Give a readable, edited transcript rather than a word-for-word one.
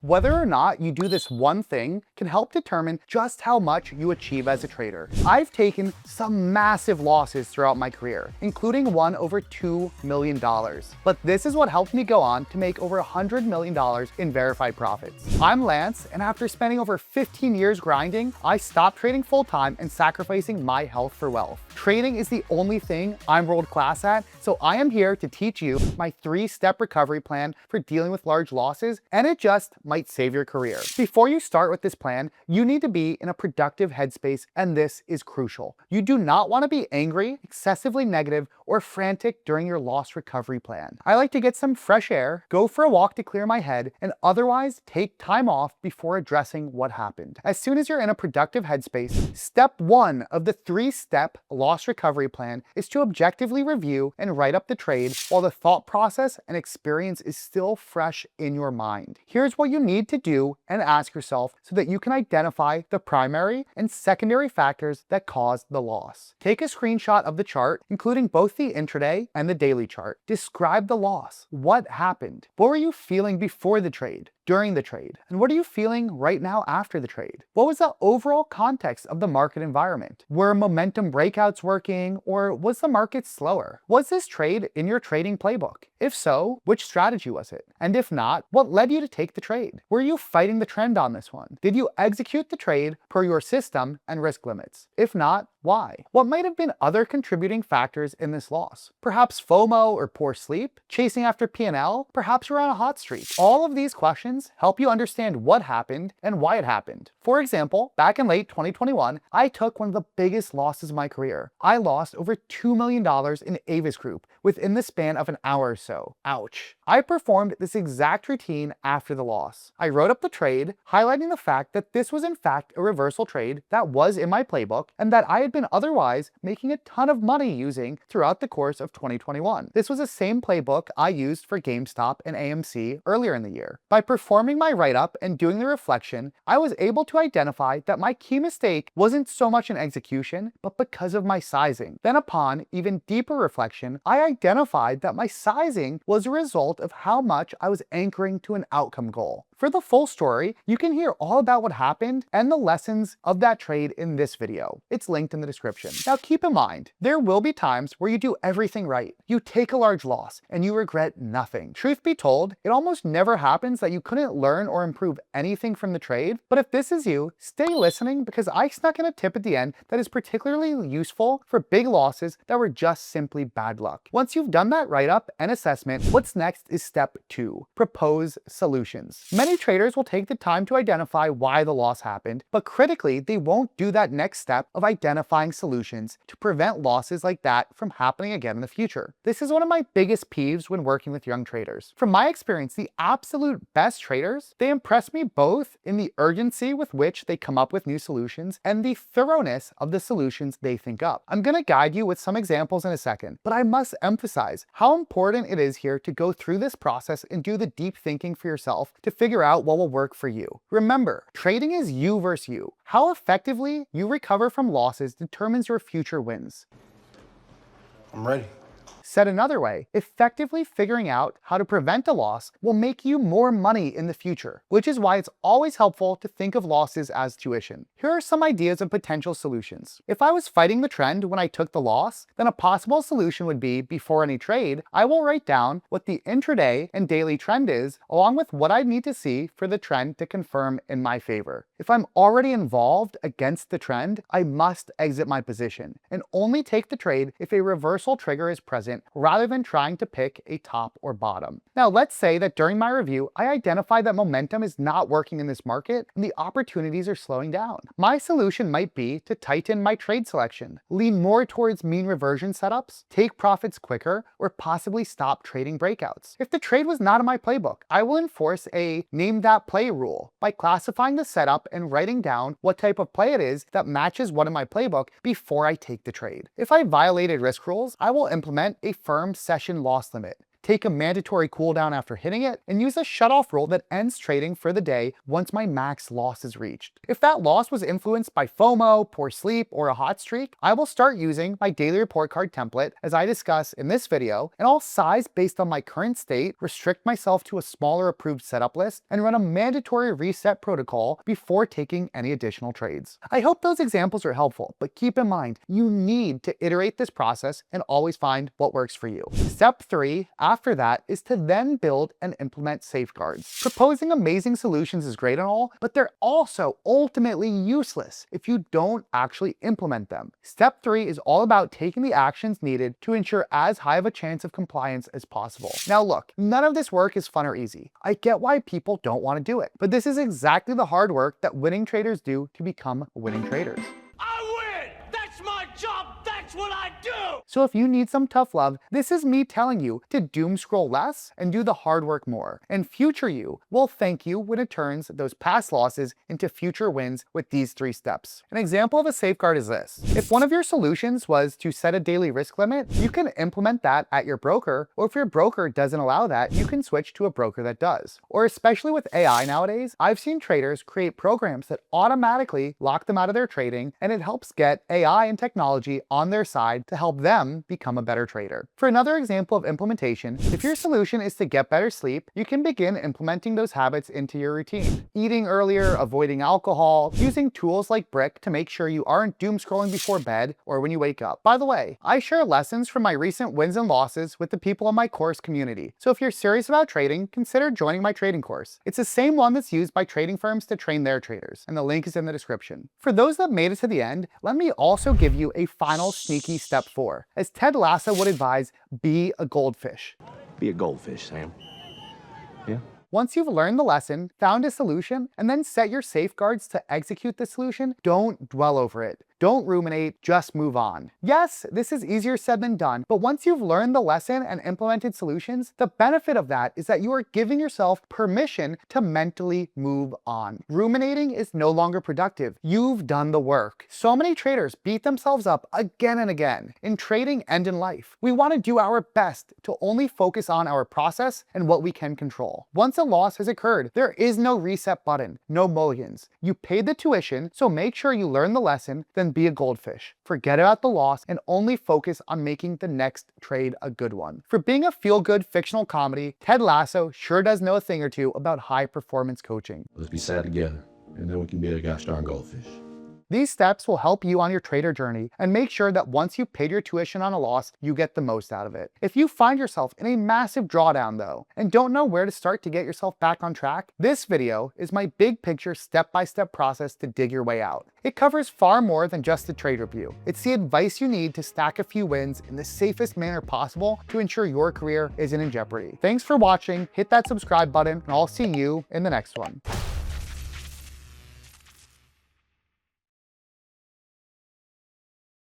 Whether or not you do this one thing can help determine just how much you achieve as a trader. I've taken some massive losses throughout my career, including one over $2 million. But this is what helped me go on to make over $100 million in verified profits. I'm Lance, and after spending over 15 years grinding, I stopped trading full-time and sacrificing my health for wealth. Trading is the only thing I'm world class at, so I am here to teach you my 3-step recovery plan for dealing with large losses, and it just might save your career. Before you start with this plan, you need to be in a productive headspace, and this is crucial. You do not want to be angry, excessively negative, or frantic during your loss recovery plan. I like to get some fresh air, go for a walk to clear my head, and otherwise take time off before addressing what happened. As soon as you're in a productive headspace, step 1 of the 3-step loss recovery plan is to objectively review and write up the trade while the thought process and experience is still fresh in your mind. Here's what you need to do and ask yourself so that you can identify the primary and secondary factors that caused the loss. Take a screenshot of the chart, including both the intraday and the daily chart. Describe the loss. What happened? What were you feeling before the trade? During the trade? And what are you feeling right now after the trade? What was the overall context of the market environment? Were momentum breakouts working, or was the market slower? Was this trade in your trading playbook? If so, which strategy was it? And if not, what led you to take the trade? Were you fighting the trend on this one? Did you execute the trade per your system and risk limits? If not, why? What might have been other contributing factors in this loss? Perhaps FOMO or poor sleep? Chasing after P&L? Perhaps you're on a hot streak? All of these questions help you understand what happened and why it happened. For example, back in late 2021, I took one of the biggest losses of my career. I lost over $2 million in Avis Group within the span of an hour or so. Ouch. I performed this exact routine after the loss. I wrote up the trade, highlighting the fact that this was in fact a reversal trade that was in my playbook and that I had been otherwise making a ton of money using throughout the course of 2021. This was the same playbook I used for GameStop and AMC earlier in the year. By performing my write-up and doing the reflection, I was able to identify that my key mistake wasn't so much in execution, but because of my sizing. Then upon even deeper reflection, I identified that my sizing was a result of how much I was anchoring to an outcome goal. For the full story, you can hear all about what happened and the lessons of that trade in this video. It's linked in the description. Now keep in mind, there will be times where you do everything right. You take a large loss and you regret nothing. Truth be told, it almost never happens that you couldn't learn or improve anything from the trade. But if this is you, stay listening because I snuck in a tip at the end that is particularly useful for big losses that were just simply bad luck. Once you've done that write-up and assessment, what's next is step 2, propose solutions. Many traders will take the time to identify why the loss happened, but critically, they won't do that next step of identifying solutions to prevent losses like that from happening again in the future. This is one of my biggest peeves when working with young traders. From my experience, the absolute best traders, they impress me both in the urgency with which they come up with new solutions and the thoroughness of the solutions they think up. I'm going to guide you with some examples in a second, but I must emphasize how important it is here to go through this process and do the deep thinking for yourself to figure out what will work for you. Remember, trading is you versus you. How effectively you recover from losses determines your future wins. I'm ready. Said another way, effectively figuring out how to prevent a loss will make you more money in the future, which is why it's always helpful to think of losses as tuition. Here are some ideas of potential solutions. If I was fighting the trend when I took the loss, then a possible solution would be, before any trade, I will write down what the intraday and daily trend is, along with what I need to see for the trend to confirm in my favor. If I'm already involved against the trend, I must exit my position and only take the trade if a reversal trigger is present rather than trying to pick a top or bottom. Now, let's say that during my review, I identify that momentum is not working in this market and the opportunities are slowing down. My solution might be to tighten my trade selection, lean more towards mean reversion setups, take profits quicker, or possibly stop trading breakouts. If the trade was not in my playbook, I will enforce a name that play rule by classifying the setup and writing down what type of play it is that matches what in my playbook before I take the trade. If I violated risk rules, I will implement a firm session loss limit. take a mandatory cooldown after hitting it, and use a shutoff rule that ends trading for the day once my max loss is reached. If that loss was influenced by FOMO, poor sleep, or a hot streak, I will start using my daily report card template as I discuss in this video, and I'll size based on my current state, restrict myself to a smaller approved setup list, and run a mandatory reset protocol before taking any additional trades. I hope those examples are helpful, but keep in mind, you need to iterate this process and always find what works for you. Step 3 after that is to then build and implement safeguards. Proposing amazing solutions is great and all, but they're also ultimately useless if you don't actually implement them. Step 3 is all about taking the actions needed to ensure as high of a chance of compliance as possible. Now look, none of this work is fun or easy. I get why people don't want to do it, but this is exactly the hard work that winning traders do to become winning traders. I win! That's my job! That's what I do! So if you need some tough love, this is me telling you to doom scroll less and do the hard work more. And future you will thank you when it turns those past losses into future wins with these 3 steps. An example of a safeguard is this. If one of your solutions was to set a daily risk limit, you can implement that at your broker, or if your broker doesn't allow that, you can switch to a broker that does. Or especially with AI nowadays, I've seen traders create programs that automatically lock them out of their trading, and it helps get AI and technology on their side to help them become a better trader. For another example of implementation, if your solution is to get better sleep, you can begin implementing those habits into your routine. Eating earlier, avoiding alcohol, using tools like Brick to make sure you aren't doom scrolling before bed or when you wake up. By the way, I share lessons from my recent wins and losses with the people in my course community. So if you're serious about trading, consider joining my trading course. It's the same one that's used by trading firms to train their traders, and the link is in the description. For those that made it to the end, let me also give you a final sneaky step 4. As Ted Lasso would advise, be a goldfish. Be a goldfish, Sam. Yeah? Once you've learned the lesson, found a solution, and then set your safeguards to execute the solution, don't dwell over it. Don't ruminate, just move on. Yes, this is easier said than done, but once you've learned the lesson and implemented solutions, the benefit of that is that you are giving yourself permission to mentally move on. Ruminating is no longer productive. You've done the work. So many traders beat themselves up again and again, in trading and in life. We want to do our best to only focus on our process and what we can control. Once a loss has occurred, there is no reset button, no mulligans. You paid the tuition, so make sure you learn the lesson, then be a goldfish. Forget about the loss and only focus on making the next trade a good one. For being a feel-good fictional comedy, Ted Lasso sure does know a thing or two about high-performance coaching. Let's be sad together, and then we can be a gosh darn goldfish. These steps will help you on your trader journey and make sure that once you've paid your tuition on a loss, you get the most out of it. If you find yourself in a massive drawdown though, and don't know where to start to get yourself back on track, this video is my big picture step-by-step process to dig your way out. It covers far more than just the trade review. It's the advice you need to stack a few wins in the safest manner possible to ensure your career isn't in jeopardy. Thanks for watching, hit that subscribe button, and I'll see you in the next one.